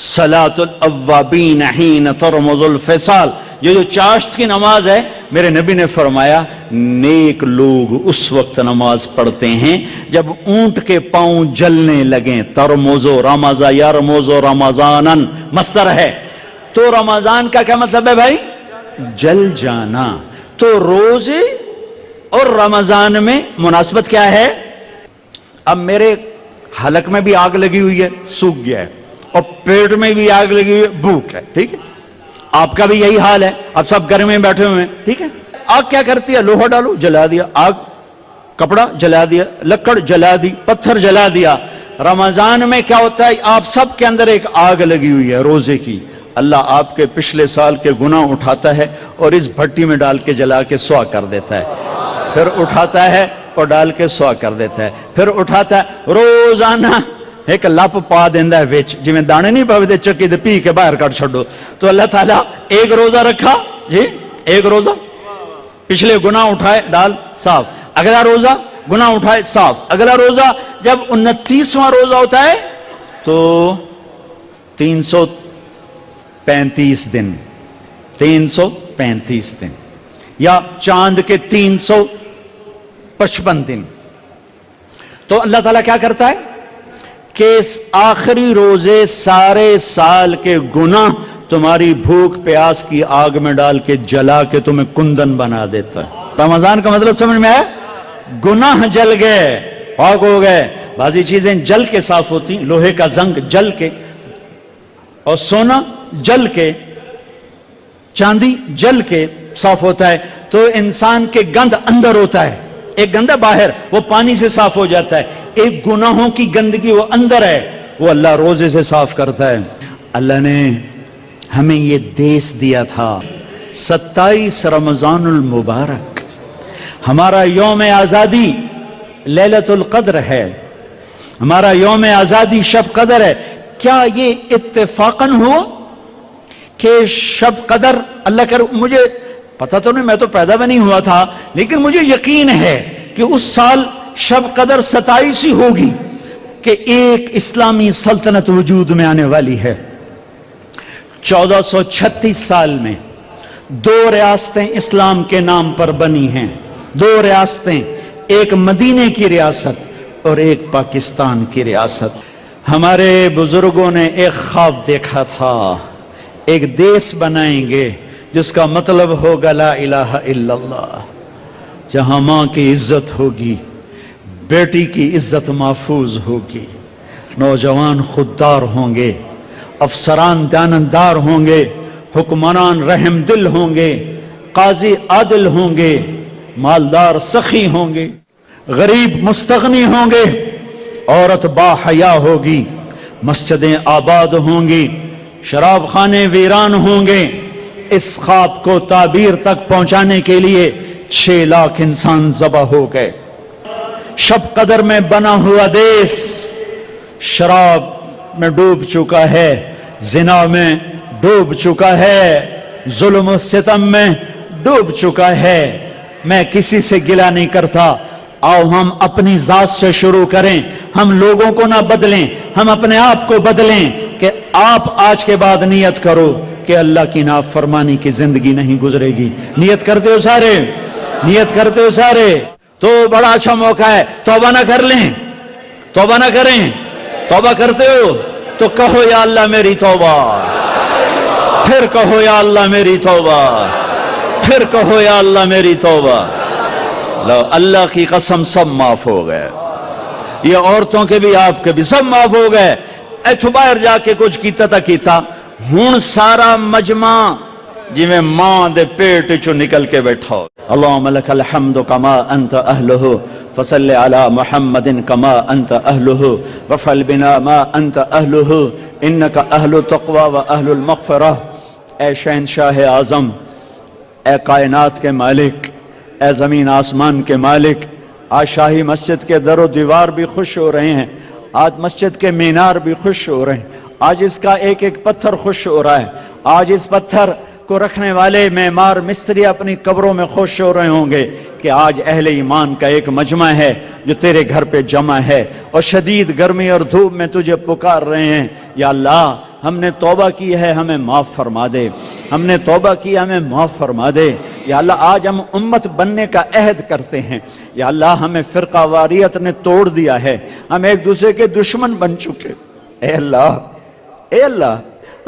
صلاۃ الاوابین حین ترمض الفصال، یہ جو چاشت کی نماز ہے، میرے نبی نے فرمایا نیک لوگ اس وقت نماز پڑھتے ہیں جب اونٹ کے پاؤں جلنے لگیں۔ ترمض، رمض یرمض رمضانا مصدر ہے، تو رمضان کا کیا مطلب ہے بھائی؟ جل جانا۔ تو روزے اور رمضان میں مناسبت کیا ہے؟ اب میرے حلق میں بھی آگ لگی ہوئی ہے، سوکھ گیا ہے، اور پیٹ میں بھی آگ لگی ہوئی ہے، بھوک ہے، ٹھیک ہے؟ آپ کا بھی یہی حال ہے. اب سب گھر میں بیٹھے ہوئے ہیں, ٹھیک ہے. آگ کیا کرتی ہے؟ لوہا ڈالو, جلا دیا. آگ, کپڑا جلا دیا, لکڑ جلا دی, پتھر جلا دیا. رمضان میں کیا ہوتا ہے؟ آپ سب کے اندر ایک آگ لگی ہوئی ہے روزے کی. اللہ آپ کے پچھلے سال کے گناہ اٹھاتا ہے اور اس بھٹی میں ڈال کے جلا کے سوا کر دیتا ہے. پھر اٹھاتا ہے اور ڈال کے سوا کر دیتا ہے. پھر اٹھاتا ہے روزانہ ایک لپ پا دینا ہے وچ, جی میں دانے نہیں پاوے چکی دے پی کے باہر کٹ چھڈو. تو اللہ تعالیٰ ایک روزہ رکھا, جی ایک روزہ, پچھلے گناہ اٹھائے ڈال صاف. اگلا روزہ گناہ اٹھائے صاف. اگلا روزہ جب 29واں روزہ ہوتا ہے تو 335 دن, 335 دن, یا چاند کے 355 دن. تو اللہ تعالیٰ کیا کرتا ہے کہ اس آخری روزے سارے سال کے گناہ تمہاری بھوک پیاس کی آگ میں ڈال کے جلا کے تمہیں کندن بنا دیتا ہے. رمضان کا مطلب سمجھ میں آیا؟ گناہ جل گئے, پاک ہو گئے. بعضی چیزیں جل کے صاف ہوتی, لوہے کا زنگ جل کے, اور سونا جل کے, چاندی جل کے صاف ہوتا ہے. تو انسان کے گند اندر ہوتا ہے, ایک گند ہے باہر, وہ پانی سے صاف ہو جاتا ہے. ایک گناہوں کی گندگی وہ اندر ہے, وہ اللہ روزے سے صاف کرتا ہے. اللہ نے ہمیں یہ دیس دیا تھا. 27 رمضان المبارک ہمارا یوم آزادی لیلۃ القدر ہے, ہمارا یوم آزادی شب قدر ہے. کیا یہ اتفاقاً ہوا کہ شب قدر, اللہ کر, مجھے پتا تو نہیں, میں تو پیدا بھی نہیں ہوا تھا, لیکن مجھے یقین ہے کہ اس سال شب قدر 27 ہی ہوگی کہ ایک اسلامی سلطنت وجود میں آنے والی ہے. 1436 سال میں 2 ریاستیں اسلام کے نام پر بنی ہیں. 2 ریاستیں, ایک مدینے کی ریاست اور ایک پاکستان کی ریاست. ہمارے بزرگوں نے ایک خواب دیکھا تھا, ایک دیس بنائیں گے جس کا مطلب ہوگا لا الہ الا اللہ, جہاں ماں کی عزت ہوگی, بیٹی کی عزت محفوظ ہوگی, نوجوان خوددار ہوں گے, افسران دیانتدار ہوں گے, حکمران رحم دل ہوں گے, قاضی عادل ہوں گے, مالدار سخی ہوں گے, غریب مستغنی ہوں گے, عورت با حیا ہوگی, مسجدیں آباد ہوں گی, شراب خانے ویران ہوں گے. اس خواب کو تعبیر تک پہنچانے کے لیے 6 لاکھ انسان ذبح ہو گئے. شب قدر میں بنا ہوا دیس شراب میں ڈوب چکا ہے, زنا میں ڈوب چکا ہے, ظلم و ستم میں ڈوب چکا ہے. میں کسی سے گلہ نہیں کرتا, آؤ ہم اپنی ذات سے شروع کریں. ہم لوگوں کو نہ بدلیں, ہم اپنے آپ کو بدلیں کہ آپ آج کے بعد نیت کرو کہ اللہ کی نافرمانی کی زندگی نہیں گزرے گی. نیت کرتے ہو سارے؟ نیت کرتے ہو سارے؟ تو بڑا اچھا موقع ہے, توبہ نہ کر لیں, توبہ نہ کریں. توبہ کرتے ہو تو کہو یا اللہ میری توبہ, پھر کہو یا اللہ میری توبہ, پھر کہو یا اللہ میری توبہ. لو اللہ کی قسم سب معاف ہو گئے, یہ عورتوں کے بھی آپ کے بھی سب معاف ہو گئے. ایتھو باہر جا کے کچھ کیتا تا کیتا, ہون سارا مجمع جی میں ماں دے پیٹ چو نکل کے بیٹھا ہو. اللہم لک الحمد کما انت اہلہ فصل علی محمد کما انت اہلہ وفعل بنا ما انت اہلہ انک اہل التقوی و اہل المغفرہ. اے شہنشاہ اعظم, اے کائنات کے مالک, اے زمین آسمان کے مالک, آج شاہی مسجد کے در و دیوار بھی خوش ہو رہے ہیں, آج مسجد کے مینار بھی خوش ہو رہے ہیں, آج اس کا ایک ایک پتھر خوش ہو رہا ہے, آج اس پتھر کو رکھنے والے معمار مستری اپنی قبروں میں خوش ہو رہے ہوں گے کہ آج اہل ایمان کا ایک مجمع ہے جو تیرے گھر پہ جمع ہے اور شدید گرمی اور دھوپ میں تجھے پکار رہے ہیں. یا اللہ ہم نے توبہ کی ہے, ہمیں معاف فرما دے, ہم نے توبہ کی, ہمیں معاف فرما دے. یا اللہ آج ہم امت بننے کا عہد کرتے ہیں. یا اللہ ہمیں فرقہ واریت نے توڑ دیا ہے, ہم ایک دوسرے کے دشمن بن چکے. اے اللہ, اے اللہ,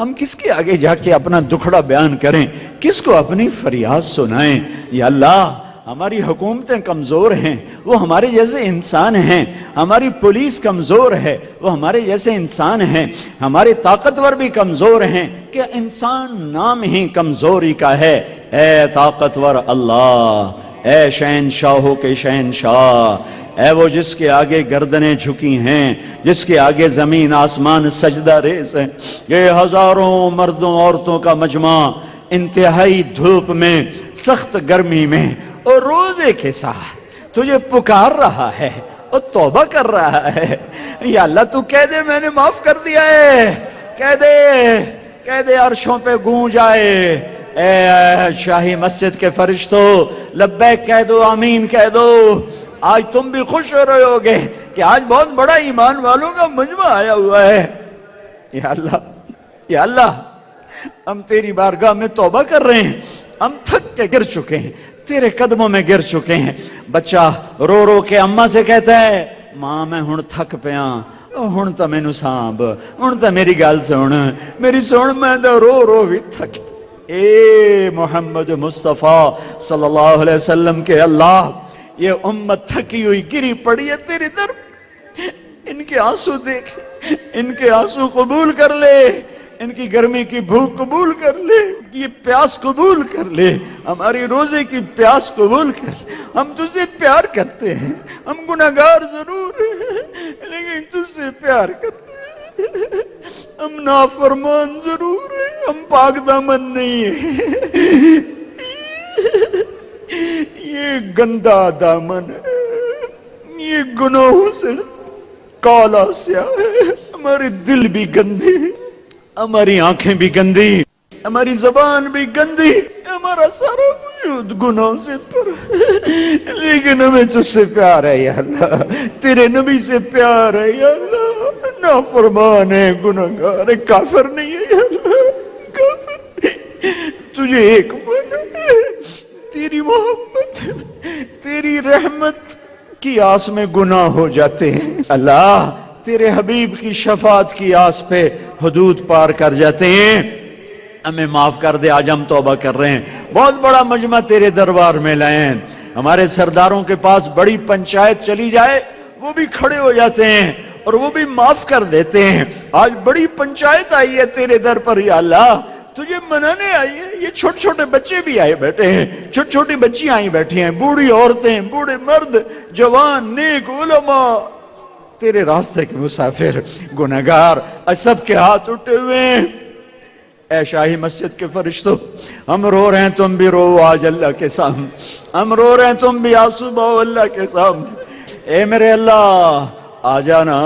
ہم کس کے آگے جا کے اپنا دکھڑا بیان کریں, کس کو اپنی فریاد سنائیں. یا اللہ ہماری حکومتیں کمزور ہیں، وہ ہمارے جیسے انسان ہیں، ہماری پولیس کمزور ہے، وہ ہمارے جیسے انسان ہیں، ہمارے طاقتور بھی کمزور ہیں، کہ انسان نام ہی کمزوری کا ہے۔ اے طاقتور اللہ، اے شہنشاہوں کے شہنشاہ، اے وہ جس کے آگے گردنیں جھکی ہیں، جس کے آگے زمین آسمان سجدہ ریز ہے، یہ ہزاروں مردوں عورتوں کا مجمع انتہائی دھوپ میں، سخت گرمی میں اور روزے کے ساتھ تجھے پکار رہا ہے اور توبہ کر رہا ہے۔ یا اللہ تو کہہ دے میں نے معاف کر دیا ہے، کہہ دے عرشوں پہ گونج آئے۔ اے شاہی مسجد کے فرشتوں، لبیک کہہ دو، آمین کہہ دو۔ آج تم بھی خوش ہو رہے ہوگے کہ آج بہت بڑا ایمان والوں کا مجمع آیا ہوا ہے۔ یا اللہ ہم تیری بارگاہ میں توبہ کر رہے ہیں، ہم تھک کے گر چکے ہیں، تیرے قدموں میں گر چکے ہیں۔ بچہ رو رو کے اماں سے کہتا ہے ماں میں ہن تھک پیا، ہن تا مینوں سانب، ہن تا میری گل سن، میری سن میں تا رو رو بھی تھک۔ اے محمد مصطفیٰ صلی اللہ علیہ وسلم کے اللہ، یہ امت تھکی ہوئی گری پڑی ہے تیری طرف، ان کے آنسو دیکھ، ان کے آنسو قبول کر لے، ان کی گرمی کی بھوک قبول کر لے، یہ پیاس قبول کر لے، ہماری روزے کی پیاس قبول کر لے۔ ہم تجھ سے پیار کرتے ہیں، ہم گناہگار ضرور ہیں لیکن تجھ سے پیار کرتے ہیں، ہم نافرمان ضرور ہیں، ہم پاک دامن نہیں ہیں، یہ گندا دامن ہے، یہ گناہوں سے کالا سیاہ ہے، ہمارے دل بھی گندے، ہماری آنکھیں بھی گندی، ہماری زبان بھی گندی، ہمارا سارا وجود گناہوں سے پر ہے، لیکن ہمیں تجھ سے پیار ہے یا اللہ، تیرے نبی سے پیار ہے یا اللہ، نافرمان ہے، گناہگار ہے، کافر نہیں ہے یا اللہ، کافر نہیں، تجھے ایک من ہے، تیری محبت، تیری رحمت کی آس میں گناہ ہو جاتے ہیں، اللہ تیرے حبیب کی شفاعت کی آس پہ حدود پار کر جاتے ہیں، ہمیں معاف کر دے، آج ہم توبہ کر رہے ہیں، بہت بڑا مجمع تیرے دربار میں لائے ہیں، ہمارے سرداروں کے پاس بڑی پنچایت چلی جائے وہ بھی کھڑے ہو جاتے ہیں اور وہ بھی معاف کر دیتے ہیں، آج بڑی پنچایت آئی ہے تیرے در پر یا اللہ، تجھے منانے آئی ہے، یہ چھوٹے چھوٹے بچے بھی آئے بیٹھے ہیں، چھوٹی چھوٹی بچیاں آئی بیٹھی ہیں، بوڑھی عورتیں، بوڑھے مرد، جوان، نیک، علماء، تیرے راستے کے مسافر، گناہگار، سب کے ہاتھ اٹھے ہوئے ہیں۔ اے شاہی مسجد کے فرشتوں، ہم رو رہے ہیں تم بھی رو آج اللہ کے سامنے، ہم رو رہے ہیں تم بھی آنسو بہو اللہ کے سامنے۔ اے میرے اللہ آ جانا،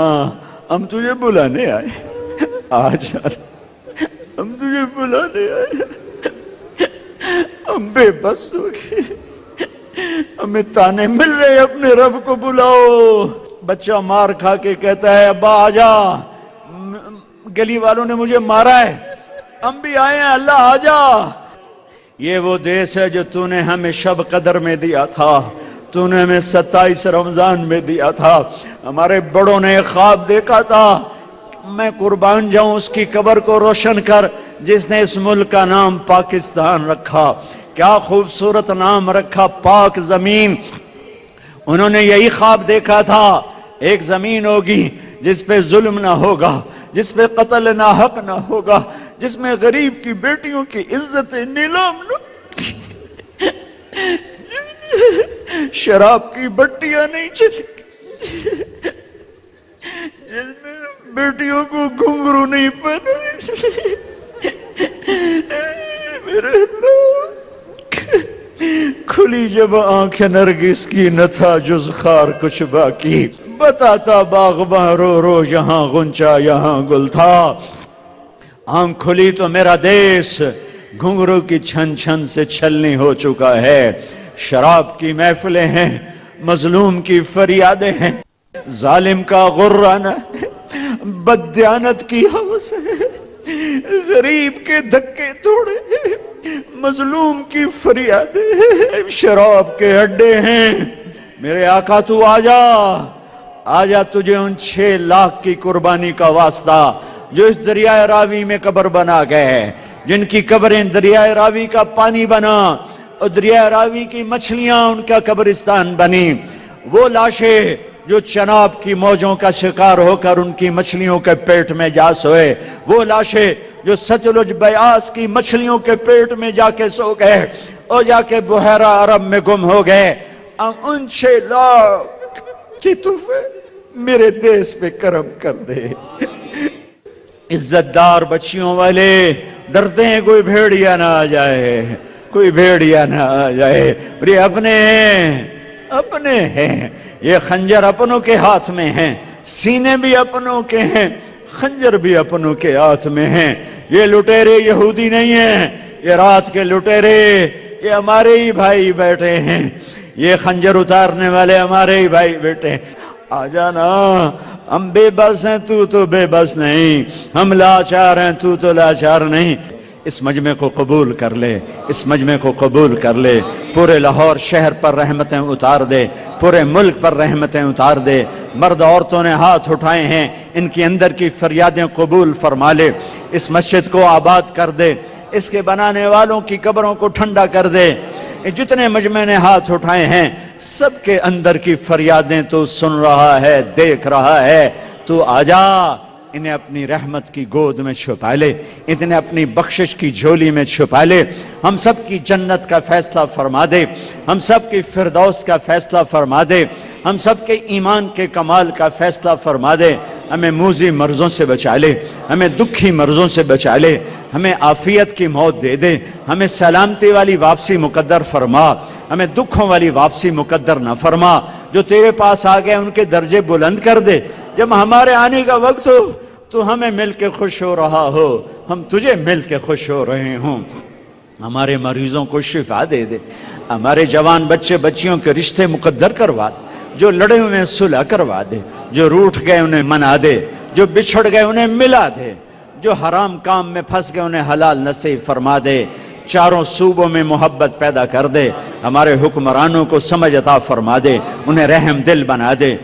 ہم تجھے بلانے آئے، آ جانا، ہم تجھے بلانے آئے، ہم بے بس ہو گئے، ہمیں تانے مل رہے اپنے رب کو بلاؤ۔ بچہ مار کھا کے کہتا ہے ابا آجا، گلی والوں نے مجھے مارا ہے، ہم بھی آئے ہیں، اللہ آجا۔ یہ وہ دیس ہے جو تو نے ہمیں شب قدر میں دیا تھا، تو نے ہمیں 27 رمضان میں دیا تھا، ہمارے بڑوں نے ایک خواب دیکھا تھا، میں قربان جاؤں اس کی قبر کو روشن کر جس نے اس ملک کا نام پاکستان رکھا، کیا خوبصورت نام رکھا، پاک زمین۔ انہوں نے یہی خواب دیکھا تھا، ایک زمین ہوگی جس پہ ظلم نہ ہوگا، جس پہ قتل نہ حق نہ ہوگا، جس میں غریب کی بیٹیوں کی عزت نیلام نہ، شراب کی بٹیاں نہیں چلے، جس میں بیٹیوں کو گھنگرو نہیں پہنا، میرے اللہ کھلی جب آنکھ نرگس کی نہ تھا جز خار کچھ باقی، بتاتا باغباں رو رو یہاں غنچہ یہاں گل تھا، آنکھ کھلی تو میرا دیس گھنگرو کی چھن چھن سے چھلنی ہو چکا ہے، شراب کی محفلیں ہیں، مظلوم کی فریادیں ہیں، ظالم کا غرانہ ہے، بددیانت کی ہوس ہے، غریب کے دھکے توڑے ہیں، مظلوم کی فریادیں ہیں، شراب کے اڈے ہیں۔ میرے آقا تو آجا، آجا، تجھے ان 6 لاکھ کی قربانی کا واسطہ جو اس دریائے راوی میں قبر بنا گئے، جن کی قبریں دریائے راوی کا پانی بنا اور دریا راوی کی مچھلیاں ان کا قبرستان بنی، وہ لاشیں جو چناب کی موجوں کا شکار ہو کر ان کی مچھلیوں کے پیٹ میں جا سوئے، وہ لاشیں جو ستلج بیاس کی مچھلیوں کے پیٹ میں جا کے سو گئے اور جا کے بحیرہ عرب میں گم ہو گئے، ان 6 لاکھ کی تحفے میرے دیس پہ کرم کر دے۔ عزت دار بچیوں والے ڈرتے ہیں کوئی بھیڑیا نہ آ جائے، کوئی بھیڑیا نہ آ جائے، یہ اپنے ہیں، یہ خنجر اپنوں کے ہاتھ میں ہیں، سینے بھی اپنوں کے ہیں، خنجر بھی اپنوں کے ہاتھ میں ہیں۔ یہ لٹیرے یہودی نہیں ہیں، یہ رات کے لٹیرے یہ ہمارے ہی بھائی بیٹھے ہیں، یہ خنجر اتارنے والے ہمارے ہی بھائی بیٹھے ہیں۔ آ جانا، ہم بے بس ہیں، تو بے بس نہیں، ہم لاچار ہیں، تو لاچار نہیں۔ اس مجمع کو قبول کر لے، اس مجمع کو قبول کر لے، پورے لاہور شہر پر رحمتیں اتار دے، پورے ملک پر رحمتیں اتار دے۔ مرد عورتوں نے ہاتھ اٹھائے ہیں، ان کی اندر کی فریادیں قبول فرما لے، اس مسجد کو آباد کر دے، اس کے بنانے والوں کی قبروں کو ٹھنڈا کر دے۔ جتنے مجمع نے ہاتھ اٹھائے ہیں سب کے اندر کی فریادیں تو سن رہا ہے، دیکھ رہا ہے، تو آجا انہیں اپنی رحمت کی گود میں چھپا لے، انہیں اپنی بخشش کی جھولی میں چھپا لے، ہم سب کی جنت کا فیصلہ فرما دے، ہم سب کی فردوس کا فیصلہ فرما دے، ہم سب کے ایمان کے کمال کا فیصلہ فرما دے، ہمیں موذی مرضوں سے بچا لے، ہمیں دکھی مرضوں سے بچا لے، ہمیں عافیت کی موت دے دے، ہمیں سلامتی والی واپسی مقدر فرما، ہمیں دکھوں والی واپسی مقدر نہ فرما، جو تیرے پاس آ گئے ان کے درجے بلند کر دے، جب ہمارے آنے کا وقت ہو تو ہمیں مل کے خوش ہو رہا ہو، ہم تجھے مل کے خوش ہو رہے ہوں، ہمارے مریضوں کو شفا دے دے، ہمارے جوان بچے بچیوں کے رشتے مقدر کروا دے، جو لڑے انہیں صلح کروا دے، جو روٹھ گئے انہیں منا دے، جو بچھڑ گئے انہیں ملا دے، جو حرام کام میں پھنس گئے انہیں حلال نصیب فرما دے، چاروں صوبوں میں محبت پیدا کر دے، ہمارے حکمرانوں کو سمجھ عطا فرما دے، انہیں رحم دل بنا دے،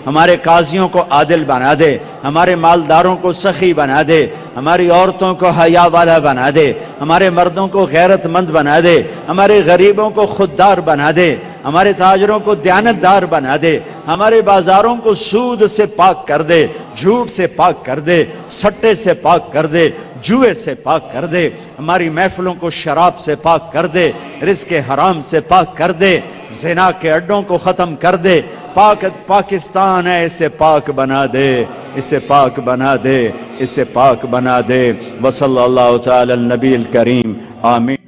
ہمارے قاضیوں کو عادل بنا دے، ہمارے مالداروں کو سخی بنا دے، ہماری عورتوں کو حیا والا بنا دے، ہمارے مردوں کو غیرت مند بنا دے، ہمارے غریبوں کو خوددار بنا دے، ہمارے تاجروں کو دیانتدار بنا دے، ہمارے بازاروں کو سود سے پاک کر دے، جھوٹ سے پاک کر دے، سٹے سے پاک کر دے، جوئے سے پاک کر دے، ہماری محفلوں کو شراب سے پاک کر دے، رزق حرام سے پاک کر دے، زنا کے اڈوں کو ختم کر دے، پاکستان ہے اسے پاک بنا دے، اسے پاک بنا دے، اسے پاک بنا دے۔ وصلی اللہ تعالی النبی الکریم، آمین۔